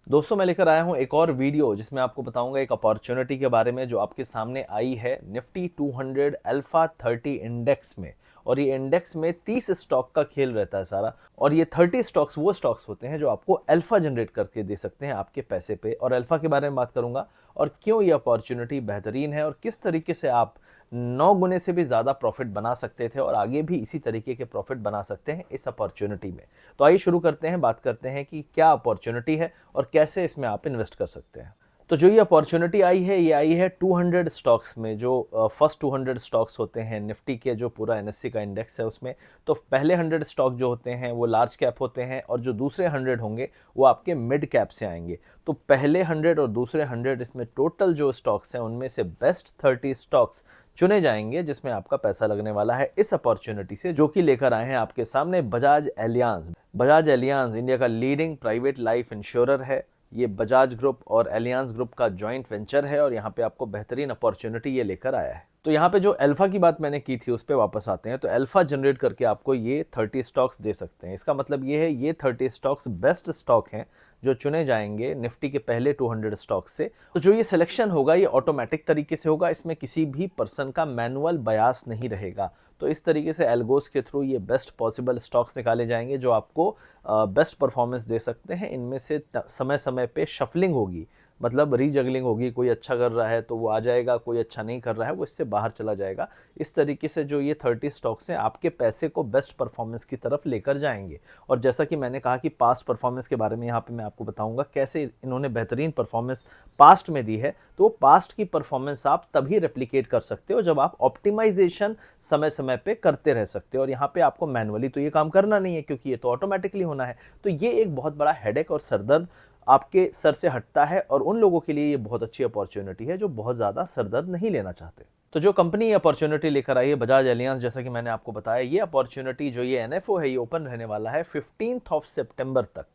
दोस्तों मैं लेकर आया हूं एक और वीडियो जिसमें आपको बताऊंगा एक अपॉर्चुनिटी के बारे में जो आपके सामने आई है निफ्टी 200 अल्फा 30 इंडेक्स में। और ये इंडेक्स में 30 स्टॉक का खेल रहता है सारा। और ये 30 स्टॉक्स वो स्टॉक्स होते हैं जो आपको अल्फा जनरेट करके दे सकते हैं आपके पैसे पे। और अल्फा के बारे में बात करूंगा और क्यों ये अपॉर्चुनिटी बेहतरीन है और किस तरीके से आप 9 गुने से भी ज़्यादा प्रॉफिट बना सकते थे और आगे भी इसी तरीके के प्रॉफिट बना सकते हैं इस अपॉर्चुनिटी में। तो आइए शुरू करते हैं, बात करते हैं कि क्या अपॉर्चुनिटी है और कैसे इसमें आप इन्वेस्ट कर सकते हैं। तो जो ये अपॉर्चुनिटी आई है ये आई है 200 स्टॉक्स में, जो फर्स्ट 200 स्टॉक्स होते हैं निफ्टी के, जो पूरा एनएससी का इंडेक्स है उसमें। तो पहले 100 स्टॉक जो होते हैं वो लार्ज कैप होते हैं और जो दूसरे 100 होंगे वो आपके मिड कैप से आएंगे। तो पहले 100 और दूसरे 100 इसमें टोटल जो स्टॉक्स हैं उनमें से बेस्ट 30 स्टॉक्स चुने जाएंगे जिसमें आपका पैसा लगने वाला है इस अपॉर्चुनिटी से, जो कि लेकर आए हैं आपके सामने Bajaj Allianz. Bajaj Allianz India का लीडिंग प्राइवेट लाइफ इंश्योरर है। ये बजाज ग्रुप और एलियांज ग्रुप का जॉइंट वेंचर है और यहाँ पे आपको बेहतरीन अपॉर्चुनिटी ये लेकर आया है। तो यहाँ पे जो अल्फा की बात मैंने की थी उस पर वापस आते हैं। तो अल्फा जनरेट करके आपको ये 30 स्टॉक्स दे सकते हैं। इसका मतलब ये है ये 30 स्टॉक्स बेस्ट स्टॉक हैं जो चुने जाएंगे निफ्टी के पहले 200 स्टॉक से। तो जो ये सिलेक्शन होगा ये ऑटोमेटिक तरीके से होगा, इसमें किसी भी पर्सन का मैनुअल बयास नहीं रहेगा। तो इस तरीके से एल्गोस के थ्रू ये बेस्ट पॉसिबल स्टॉक्स निकाले जाएंगे जो आपको बेस्ट परफॉर्मेंस दे सकते हैं। इनमें से समय समय पे शफलिंग होगी, मतलब रीजगलिंग होगी। कोई अच्छा कर रहा है तो वो आ जाएगा, कोई अच्छा नहीं कर रहा है वो इससे बाहर चला जाएगा। इस तरीके से जो ये 30 स्टॉक्स हैं आपके पैसे को बेस्ट परफॉर्मेंस की तरफ लेकर जाएंगे। और जैसा कि मैंने कहा कि पास्ट परफॉर्मेंस के बारे में यहाँ पे मैं आपको बताऊंगा कैसे इन्होंने बेहतरीन परफॉर्मेंस पास्ट में दी है। तो पास्ट की परफॉर्मेंस आप तभी रेप्लिकेट कर सकते हो जब आप ऑप्टिमाइजेशन समय समय पे करते रह सकते हो। और यहाँ पे आपको मैनुअली तो ये काम करना नहीं है क्योंकि ये तो ऑटोमेटिकली होना है। तो ये एक बहुत बड़ा हेडेक और सरदर्द आपके सर से हटता है और उन लोगों के लिए ये बहुत अच्छी अपॉर्चुनिटी है जो बहुत ज़्यादा सरदर्द नहीं लेना चाहते। तो जो कंपनी ये अपॉर्चुनिटी लेकर आई है बजाज एलियांस, जैसा कि मैंने आपको बताया, ये अपॉर्चुनिटी जो ये एनएफओ है ये ओपन रहने वाला है 15 सितंबर तक।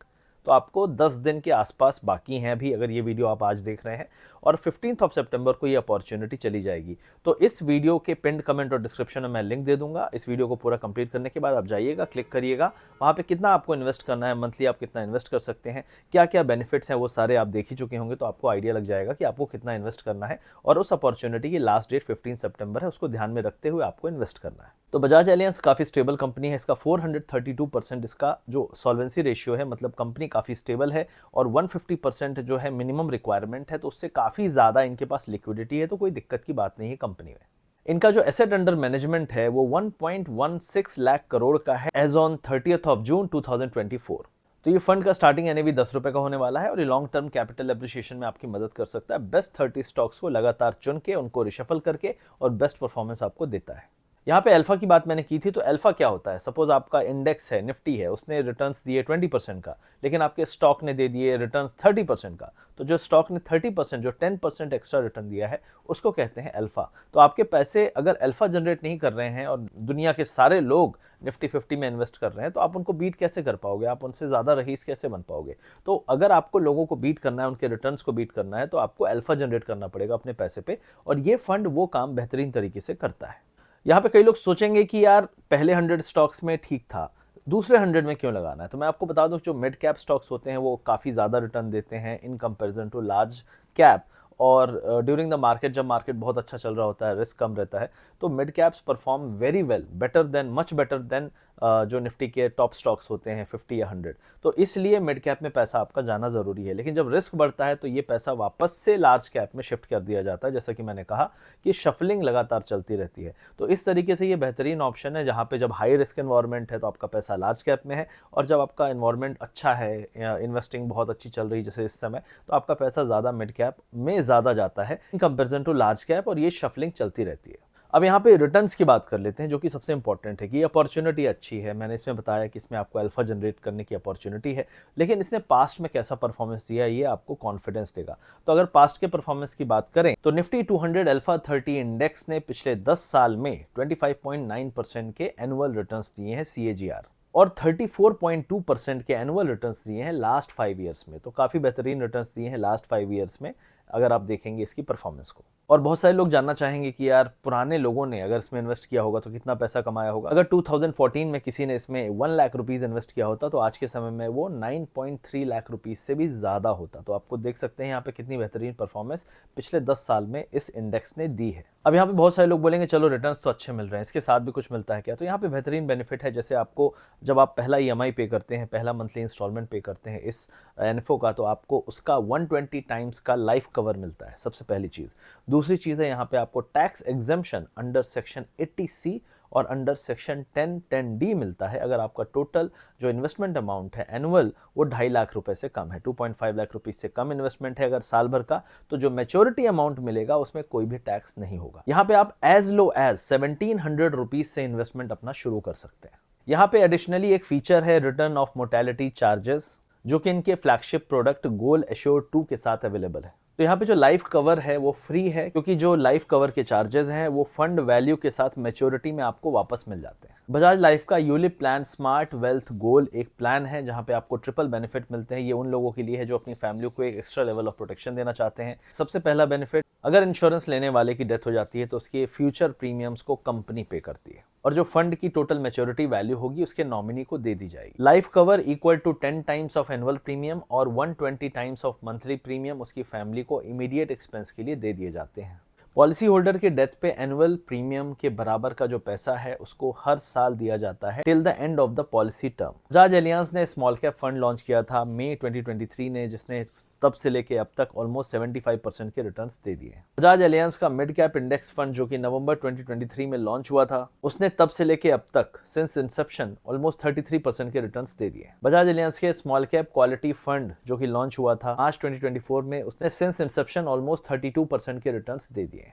तो आपको 10 दिन के आसपास बाकी हैं अभी, अगर ये वीडियो आप आज देख रहे हैं। और 15 सितंबर को ये अपॉर्चुनिटी चली जाएगी। तो इस वीडियो के पिंड कमेंट और डिस्क्रिप्शन में मैं लिंक दे दूंगा। इस वीडियो को पूरा कंप्लीट करने के बाद आप जाइएगा, क्लिक करिएगा, वहाँ पे कितना आपको इन्वेस्ट करना है, मंथली आप कितना इन्वेस्ट कर सकते हैं, क्या क्या बेनिफिट्स हैं वो सारे आप देख ही चुके होंगे। तो आपको आइडिया लग जाएगा कि आपको कितना इन्वेस्ट करना है। और उस अपॉर्चुनिटी की लास्ट डेट 15 सितंबर है, उसको ध्यान में रखते हुए आपको इन्वेस्ट करना है। तो बजाज एलियांस काफ़ी स्टेबल कंपनी है। इसका 432% इसका जो सॉल्वेंसी रेशियो है, मतलब कंपनी काफ़ी स्टेबल है। और 150% जो है मिनिमम रिक्वायरमेंट है, तो उससे काफ़ी ज़्यादा इनके पास लिक्विडिटी है। तो कोई दिक्कत की बात नहीं है कंपनी में। इनका जो एसेट अंडर मैनेजमेंट है वो 1.16 लाख करोड़ का है एज ऑन 30 जून 2024। तो ये फंड का स्टार्टिंग एनएवी 10 रुपए का होने वाला है और ये लॉन्ग टर्म कैपिटल एप्रिसिएशन में आपकी मदद कर सकता है। बेस्ट 30 स्टॉक्स को लगातार चुन के उनको रिशफल करके और बेस्ट परफॉर्मेंस आपको देता है। यहाँ पे अल्फा की बात मैंने की थी। तो अल्फा क्या होता है, सपोज आपका इंडेक्स है निफ्टी है, उसने रिटर्न्स दिए 20% का, लेकिन आपके स्टॉक ने दे दिए रिटर्न्स 30% का। तो जो स्टॉक ने 30%, जो 10% एक्स्ट्रा रिटर्न दिया है उसको कहते हैं अल्फा। तो आपके पैसे अगर अल्फा जनरेट नहीं कर रहे हैं और दुनिया के सारे लोग निफ्टी 50 में इन्वेस्ट कर रहे हैं तो आप उनको बीट कैसे कर पाओगे, आप उनसे ज़्यादा रईस कैसे बन पाओगे। तो अगर आपको लोगों को बीट करना है, उनके रिटर्न्स को बीट करना है, तो आपको अल्फा जनरेट करना पड़ेगा अपने पैसे पे। और ये फंड वो काम बेहतरीन तरीके से करता है। यहाँ पे कई लोग सोचेंगे कि यार पहले 100 स्टॉक्स में ठीक था, दूसरे 100 में क्यों लगाना है। तो मैं आपको बता दूं जो मिड कैप स्टॉक्स होते हैं वो काफ़ी ज़्यादा रिटर्न देते हैं in comparison to large cap. और ड्यूरिंग द मार्केट, जब मार्केट बहुत अच्छा चल रहा होता है, रिस्क कम रहता है, तो mid caps perform very well, better than, much better than जो निफ्टी के टॉप स्टॉक्स होते हैं 50 या 100। तो इसलिए मिड कैप में पैसा आपका जाना ज़रूरी है। लेकिन जब रिस्क बढ़ता है तो ये पैसा वापस से लार्ज कैप में शिफ्ट कर दिया जाता है। जैसा कि मैंने कहा कि शफलिंग लगातार चलती रहती है। तो इस तरीके से ये बेहतरीन ऑप्शन है जहाँ पे जब हाई रिस्क एनवायरनमेंट है तो आपका पैसा लार्ज कैप में है, और जब आपका एनवायरनमेंट अच्छा है, इन्वेस्टिंग बहुत अच्छी चल रही है जैसे इस समय, तो आपका पैसा ज़्यादा मिड कैप में ज़्यादा जाता है in comparison to large cap. और ये शफलिंग चलती रहती है। अब यहाँ पे रिटर्न्स की बात कर लेते हैं जो कि सबसे इंपॉर्टेंट है कि ये अपॉर्चुनिटी अच्छी है। मैंने इसमें बताया कि इसमें आपको अल्फा जनरेट करने की अपॉर्चुनिटी है, लेकिन इसने पास्ट में कैसा परफॉर्मेंस दिया ये आपको कॉन्फिडेंस देगा। तो अगर पास्ट के परफॉर्मेंस की बात करें तो निफ्टी 200 अल्फा 30 इंडेक्स ने पिछले 10 साल में 25.9% के एनुअल रिटर्न्स दिए हैं CAGR, और 34.2% के एनुअल रिटर्न्स दिए हैं लास्ट 5 ईयर्स में। तो काफ़ी बेहतरीन रिटर्न्स दिए हैं लास्ट 5 ईयर्स में अगर आप देखेंगे इसकी परफॉर्मेंस को। और बहुत सारे लोग जानना चाहेंगे कि यार पुराने लोगों ने अगर इसमें इन्वेस्ट किया होगा तो कितना पैसा कमाया होगा। अगर 2014 में किसी ने इसमें 1 लाख रुपीस इन्वेस्ट किया होता तो आज के समय में वो 9.3 लाख रुपीस से भी ज़्यादा होता। तो आपको देख सकते हैं यहाँ पे कितनी बेहतरीन परफॉर्मेंस पिछले 10 साल में इस इंडेक्स ने दी है। अब यहाँ पे बहुत सारे लोग बोलेंगे चलो रिटर्न्स तो अच्छे मिल रहे हैं, इसके साथ भी कुछ मिलता है क्या? तो यहाँ पे बेहतरीन बेनिफिट है। जैसे आपको जब आप पहला ईएमआई पे करते हैं, पहला मंथली इंस्टॉलमेंट पे करते हैं इस एनएफओ का, तो आपको उसका 120 टाइम्स का लाइफ कवर मिलता है, सबसे पहली चीज़। दूसरी चीज़ है यहाँ पे आपको tax exemption under section 80C और अंडर सेक्शन 1010D मिलता है अगर आपका टोटल जो इन्वेस्टमेंट अमाउंट है एनुअल वो 2.5 लाख रुपए से कम है। 2.5 लाख रुपए से कम इन्वेस्टमेंट है अगर साल भर का, तो जो मैच्योरिटी अमाउंट मिलेगा उसमें कोई भी टैक्स नहीं होगा। यहाँ पे आप एज लो एज 1700 रुपीज से इन्वेस्टमेंट अपना शुरू कर सकते हैं। यहाँ पे एडिशनली एक फीचर है रिटर्न ऑफ मोर्टेलिटी चार्जेस, जो कि इनके फ्लैगशिप प्रोडक्ट गोल एश्योर 2 के साथ अवेलेबल है। तो यहाँ पे जो लाइफ कवर है वो फ्री है, क्योंकि जो लाइफ कवर के चार्जेस हैं वो फंड वैल्यू के साथ मैच्योरिटी में आपको वापस मिल जाते हैं। बजाज लाइफ का यूलिप प्लान स्मार्ट वेल्थ गोल एक प्लान है जहाँ पे आपको ट्रिपल बेनिफिट मिलते हैं। ये उन लोगों के लिए है जो अपनी फैमिली को एक एक्स्ट्रा लेवल ऑफ प्रोटेक्शन देना चाहते हैं। सबसे पहला बेनिफिट, अगर इंश्योरेंस लेने वाले की डेथ हो जाती है तो उसके फ्यूचर प्रीमियम्स को कंपनी पे करती है और जो फंड की टोटल मैच्योरिटी वैल्यू होगी उसके नॉमिनी को दे दी जाएगी। Life cover equal to 10 times of annual premium और 120 टाइम्स ऑफ मंथली प्रीमियम उसकी फैमिली को इमीडिएट एक्सपेंस के लिए दे दिए जाते हैं। पॉलिसी होल्डर के डेथ पे एनुअल प्रीमियम के बराबर का जो पैसा है उसको हर साल दिया जाता है till the end of the policy term. Bajaj Alliance ने स्मॉल कैप फंड लॉन्च किया था मई 2023 ने, जिसने तब से लेके अब तक ऑलमोस्ट 75% के रिटर्न्स दे दिए। बजाज एलियांस का मिड कैप इंडेक्स फंड जो कि नवंबर 2023 में लॉन्च हुआ था, उसने तब से लेके अब तक सिंस इंसेप्शन ऑलमोस्ट 33% के रिटर्न्स दे दिए। बजाज एलियांस के स्मॉल कैप क्वालिटी फंड जो कि लॉन्च हुआ था मार्च 2024 में, उसने सिंस इंसेप्शन ऑलमोस्ट 32% के रिटर्न्स दे दिए।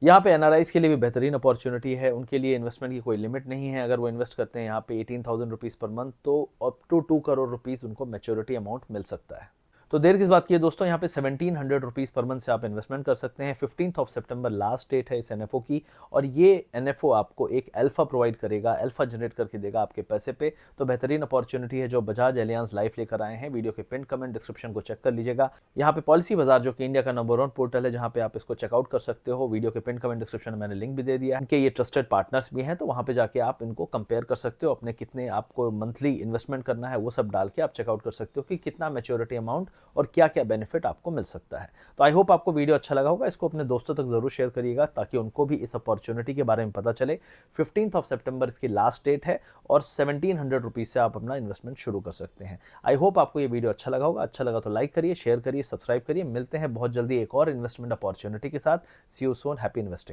यहाँ पे एनआरआईज के लिए भी बेहतरीन अपॉर्चुनिटी है। उनके लिए इन्वेस्टमेंट की कोई लिमिट नहीं है। अगर वो इन्वेस्ट करते हैं यहाँ पे 18,000 रुपीज़ पर मंथ तो अप टू 2 करोड़ रुपीज़ उनको मैच्योरिटी अमाउंट मिल सकता है। तो देर किस बात की है दोस्तों, यहाँ पे 1700 रुपीज़ पर मंथ से आप इन्वेस्टमेंट कर सकते हैं। 15 सितंबर लास्ट डेट है इस एनएफओ की, और ये एनएफओ आपको एक अल्फा प्रोवाइड करेगा, अल्फा जनरेट करके देगा आपके पैसे पे। तो बेहतरीन अपॉर्चुनिटी है जो बजाज एलियांस लाइफ लेकर आए हैं। वीडियो के पिन कमेंट डिस्क्रिप्शन को चेक कर लीजिएगा। यहाँ पे पॉलिसी बाजार जो कि इंडिया का नंबर 1 पोर्टल है जहाँ पे आप इसको चेकआउट कर सकते हो। वीडियो के पिन कमेंट डिस्क्रिप्शन में मैंने लिंक भी दे दिया है। इनके ये ट्रस्टेड पार्टनर्स भी हैं, तो वहाँ पे जाके आप इनको कंपेयर कर सकते हो, अपने कितने आपको मंथली इन्वेस्टमेंट करना है वो सब डाल के आप चेकआउट कर सकते हो कि कितना मैच्योरिटी अमाउंट और क्या क्या बेनिफिट आपको मिल सकता है। तो आई होप आपको वीडियो अच्छा लगा होगा। इसको अपने दोस्तों तक जरूर शेयर करिएगा ताकि उनको भी इस अपॉर्चुनिटी के बारे में पता चले। 15 सितंबर इसकी लास्ट डेट है और 1700 रुपीज से आप अपना इन्वेस्टमेंट शुरू कर सकते हैं। आई होप आपको ये वीडियो अच्छा लगा होगा। अच्छा लगा तो लाइक करिए, शेयर करिए, सब्सक्राइब करिए। मिलते हैं बहुत जल्दी एक और इन्वेस्टमेंट अपॉर्चुनिटी के साथ। सी यू सून, हैप्पी इन्वेस्टिंग।